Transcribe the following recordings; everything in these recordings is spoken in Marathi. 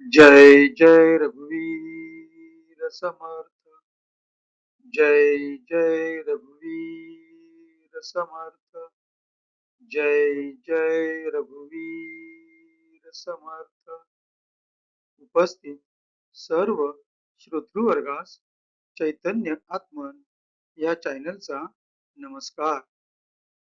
जय जय रघुवीर समर्थ। जय जय रघुवीर समर्थ। जय जय रघुवीर समर्थ। उपस्थित सर्व श्रोतृवर्गास चैतन्य आत्मन या चॅनलचा नमस्कार।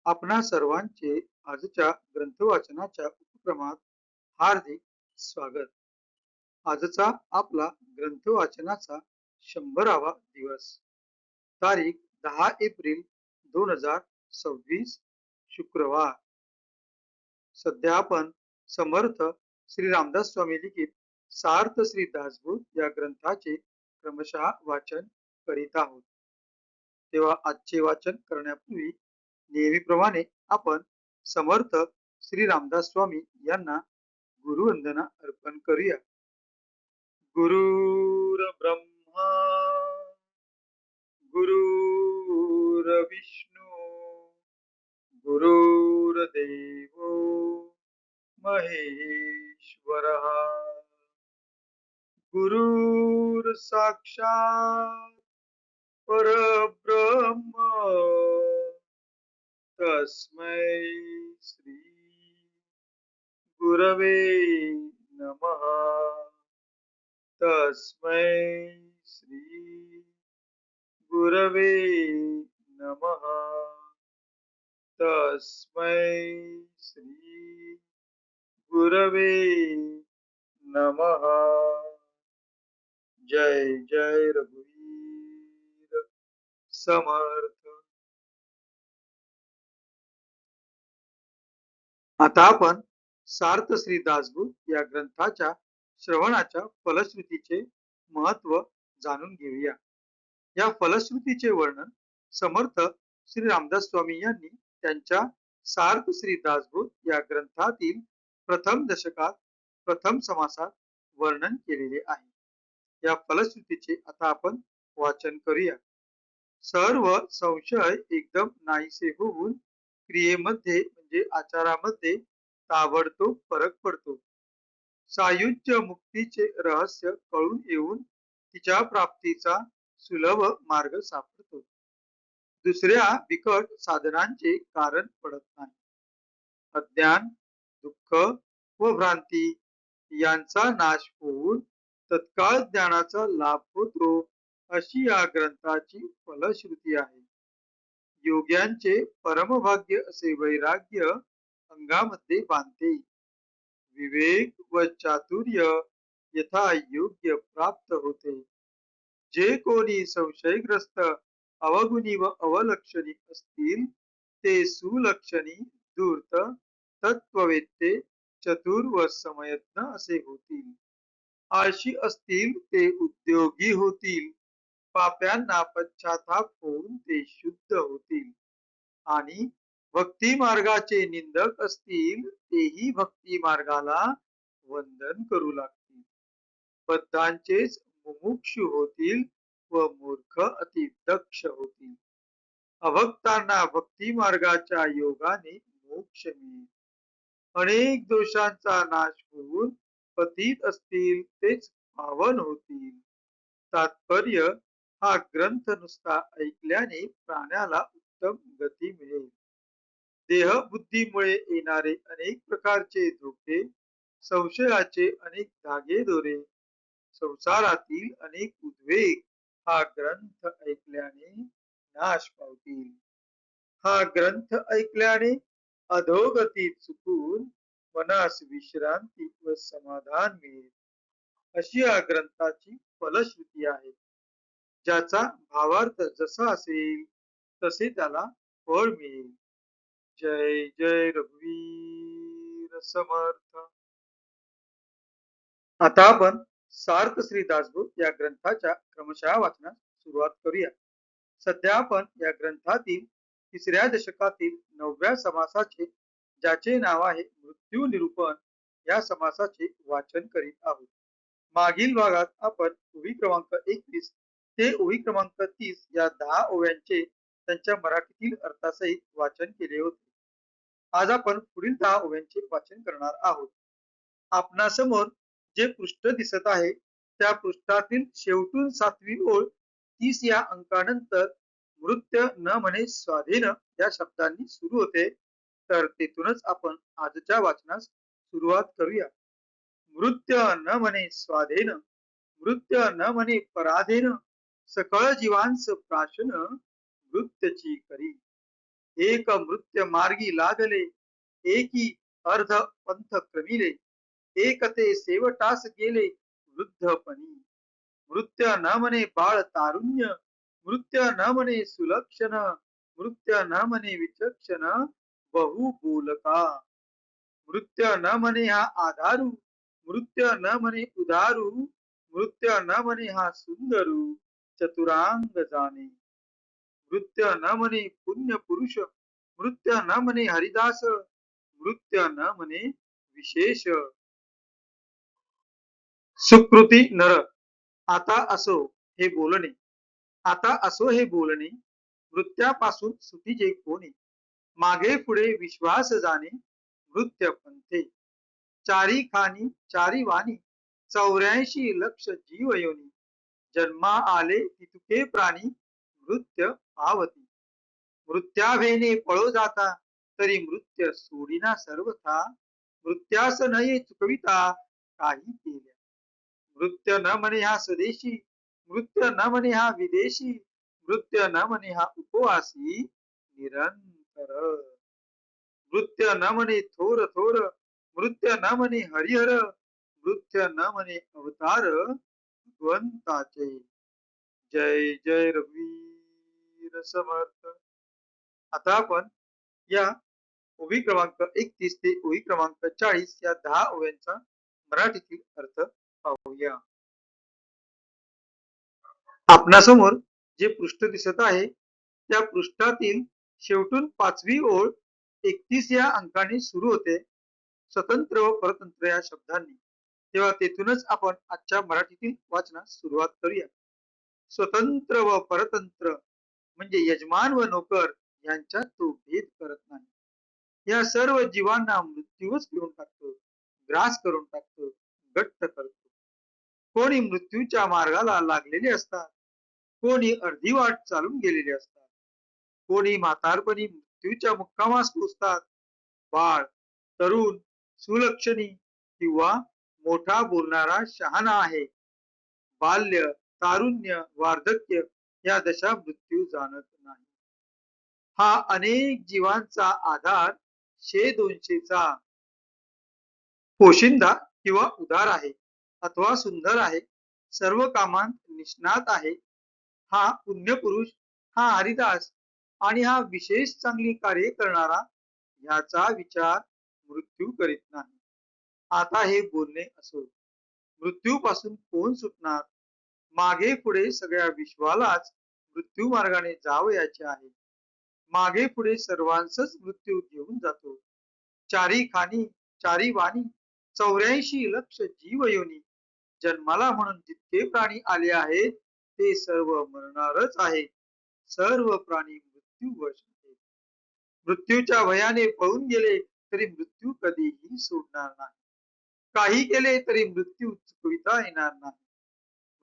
आपणा सर्वांचे आजच्या ग्रंथ वाचनाच्या उपक्रमात हार्दिक स्वागत। आजचा आपला ग्रंथ वाचनाचा 100वा दिवस, तारीख 10 एप्रिल 2026, शुक्रवार। सध्या आपण समर्थ श्री रामदास स्वामी लिखित सार्थ श्री दासबोध या ग्रंथाचे क्रमशः वाचन करीत आहोत। तेव्हा आजचे वाचन करण्यापूर्वी नेहमीप्रमाणे आपण समर्थ श्री रामदास स्वामी यांना गुरुवंदना अर्पण करूया। गुरुर्ब्रह्मा गुरुर्विष्णू गुरुर्देवो महेश्वरः गुरुर्साक्षात् परब्रह्म तस्मै श्री गुरवे नमः। तस्मै श्री गुरवे नमः। तस्मै श्री गुरवे नमः। जय जय रघुवीर समर्थ। आता आपण सार्थ श्री दासबोध या ग्रंथाच्या श्रवणाच्या फलश्रुतीचे महत्व जाणून घेऊया। या फलश्रुतीचे वर्णन समर्थ श्री रामदास स्वामी यांनी त्यांच्या सार्थ श्री दासबोध या ग्रंथातील प्रथम दशकात प्रथम समासात वर्णन केलेले आहे। या फलश्रुतीचे आता आपण वाचन करूया। सर्व संशय एकदम नाहीसे होऊन क्रियेमध्ये म्हणजे आचारामध्ये ताबडतोब फरक पडतो। सायुज्य मुक्तीचे रहस्य कळून येऊन तिच्या प्राप्तीचा सुलभ मार्ग सापडतो। दुसऱ्या बिकट साधनांचे कारण पडत नाही। अज्ञान, दुःख व भ्रांती यांचा नाश होऊन तत्काळ ज्ञानाचा लाभ होतो, अशी या ग्रंथाची फलश्रुती आहे। योग्यांचे परमभाग्य असे वैराग्य अंगामध्ये बांधते। विवेक व चातुर्य यथा योग्य प्राप्त होते। जे कोणी संशयग्रस्त अवगुणी व अवलक्षणी असतील ते सुलक्षणी धूर्त तत्ववेत्ते चतुर व समयज्ञ असे होतील। आळशी असतील ते उद्योगी होतील। पाप्यांना पश्चाताप होऊन ते शुद्ध होतील। आणि भक्ती मार्गाचे निंदक असतील तेही भक्ती मार्गाला वंदन करू लागतील। बद्धांचेच मुमुक्षु होतील व मूर्ख अति दक्ष होतील। अभक्तांना भक्ती मार्गाच्या योगाने मोक्ष मिळेल। अनेक दोषांचा नाश होऊन पतित असतील तेच पावन होतील। तात्पर्य, हा ग्रंथ नुसता ऐकल्याने प्राण्याला उत्तम गती मिळेल। देह बुद्धीमुळे येणारे अनेक प्रकारचे धोके, संशयाचे अनेक धागे दोरे, संसारातील अनेक उद्वेग हा ग्रंथ ऐकल्याने नाश पावतील। हा ग्रंथ ऐकल्याने अधोगती चुकून मनास विश्रांती व समाधान मिळेल, अशी या ग्रंथाची फलश्रुती आहे। ज्याचा भावार्थ जसा असेल तसे त्याला फळ मिळेल। जय जय रघुवीर समर्थ। आता आपण सार्थ श्री दासबोध या ग्रंथाच्या क्रमशः वाचनास सुरुवात करूया। सध्या आपण या ग्रंथातील तिसऱ्या दशकातील 9व्या समासाचे, ज्याचे नाव आहे मृत्यू निरूपण, या समासाचे वाचन करीत आहोत। मागील भागात आपण ओवी क्रमांक 21 ते ओवी क्रमांक 30 या 10 ओव्यांचे त्यांच्या मराठीतील अर्थासहित वाचन केले होते। आज आपण पुढील 10 ओव्यांचे वाचन करणार आहोत। आपणासमोर जे पृष्ठ दिसत आहे त्या पृष्ठातील शेवटून 7वी ओळ 30 या अंकानंतर मृत्य न म्हणे स्वाधीन या शब्दांनी सुरू होते. तर तेथूनच आपण आजच्या वाचनास सुरुवात करूया. मृत्य न म्हणे स्वाधीन, मृत्य न म्हणे पराधीन, सकळ जीवांस प्राशन मृत्यूची करी. एक मृत्य मार्गी लागले, एकी अर्ध पंथ क्रमिले, एक ते शेवटास गेले वृद्धपणी. मृत्य न म्हणे बाळ तारुण्य, मृत्य न म्हणे सुलक्षण, मृत्य न म्हणे विचक्षण बहु बोलका. मृत्य न म्हणे हा आधारू, मृत्य न म्हणे उदारू, मृत्य न म्हणे हा सुंदरू चतुरांग जाणे. मृत्य न म्हणे पुण्य पुरुष, मृत्य न म्हणे हरिदास, मृत्य न म्हणे विशेष. सुकृती नर, आता असो हे बोलणे, आता असो हे बोलणे, मृत्यापासून सुटीजे कोणी. मागे पुढे विश्वास जाणे मृत्य पंथे. चारी खानी चारी वाणी 84 लक्ष जीव योनी. जन्मा आले तितुके प्राणी मृत्य पावती. मृत्याभेने पळो जाता तरी मृत्य सोडिना सर्वथा. मृत्यास नये चुकविता काही केल्या. मृत्य न म्हणे हा स्वदेशी, मृत्य न म्हणे हा विदेशी, मृत्य न म्हणे हा उपवासी निरंतर. मृत्य न म्हणे थोर थोर, मृत्य न म्हणे हरिहर, मृत्य न म्हणे अवतार भगवंताचे. जय जय रघुवीर समर्थ. आता आपण या ओवी क्रमांक 31 ते ओवी क्रमांक 40 या 10 ओव्यांचा मराठीतील अर्थ पाहूया. आपणासमोर जे पृष्ठ दिसत आहे त्या पृष्ठातील शेवटून 5वी ओळ 31 या अंकाने सुरू होते स्वतंत्र व परतंत्र या शब्दांनी. तेव्हा तेथूनच आपण आजच्या मराठीतील वाचनास सुरुवात करूया. स्वतंत्र व परतंत्र म्हणजे यजमान व नोकर यांच्यात तो भेद करत नाही. या सर्व जीवांना मृत्यूच घेऊन टाकतो, ग्रास करून टाकतो, गट्ट करतो. कोणी मृत्यूच्या मार्गाला लागलेले असतात, कोणी अर्धी वाट चालून गेलेले असतात, कोणी म्हातारपणी मृत्यूच्या मुक्कामास पोचतात. बाळ, तरुण, सुलक्षणी किंवा मोठा बोलणारा शहाणा आहे. बाल्य, तारुण्य, वार्धक्य या दशा मृत्यू जाणत नाही. हा अनेक जीवांचा आधार 100-200चा पोशिंदा किंवा उदार आहे अथवा सुंदर आहे, सर्व कामांत निष्णात आहे. हा पुण्यपुरुष, हा हरिदास आणि हा विशेष चांगली कार्य करणारा ह्याचा विचार मृत्यू करीत नाही. आता हे बोलणे असो. मृत्यूपासून कोण सुटणार? मागे पुढे सगळ्या विश्वालाच मृत्यू मार्गाने जावयाचे आहे. मागे पुढे सर्वांसच मृत्यू घेऊन जातो. चारी खानी चारी वाणी 84 लक्ष जीव योनी. जन्माला म्हणून जितके प्राणी आले आहेत ते सर्व मरणारच आहेत. सर्व प्राणी मृत्यूवश आहेत. मृत्यूच्या भयाने पळून गेले तरी मृत्यू कधीही सोडणार नाही. काही केले तरी मृत्यू चुकविता येणार नाही.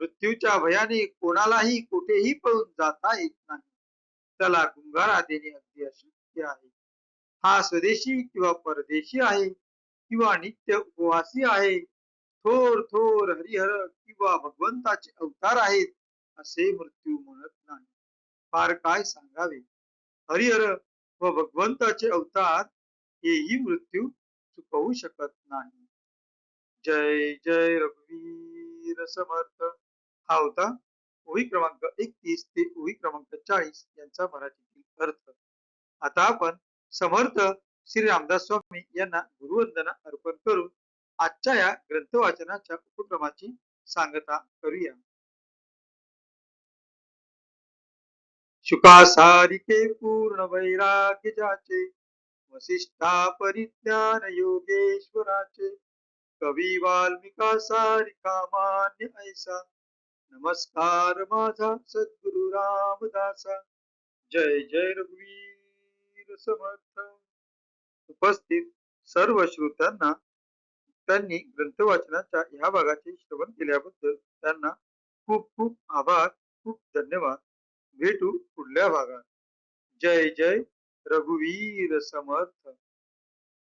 मृत्यूच्या भयाने कोणालाही कुठेही पळून जाता येत नाही. त्याला गुंगारा देणे अगदी अशक्य आहे. हा स्वदेशी किंवा परदेशी आहे किंवा नित्य उपवासी आहे, थोर थोर हरिहर किंवा भगवंताचे अवतार आहेत असे मृत्यू म्हणत नाही. फार काय सांगावे. हरिहर व भगवंताचे अवतार हेही मृत्यू चुकवू शकत नाही. जय जय रघुवीर समर्थ. हा होता ओवी क्रमांक 31 ते ओवी क्रमांक 40 यांचा मराठीतील अर्थ. आता आपण समर्थ श्री रामदास स्वामी यांना गुरुवंदना अर्पण करून आजच्या या ग्रंथ वाचनाच्या उपक्रमाची सांगता करूया. शुका सारिके पूर्ण वैराग्य जाचे, वसिष्ठा परिज्ञान योगेश्वराचे, कवी वाल्मिका सारिका मान्य ऐसा, नमस्कार माझा सद्गुरु रामदासा. जय जय रघुवीर समर्थ. उपस्थित सर्व श्रोत्यांना भक्तांनी ग्रंथ वाचनाच्या ह्या भागाचे श्रवण केल्याबद्दल त्यांना खूप खूप आभार, खूप धन्यवाद. भेटू पुढल्या भागात. जय जय रघुवीर समर्थ.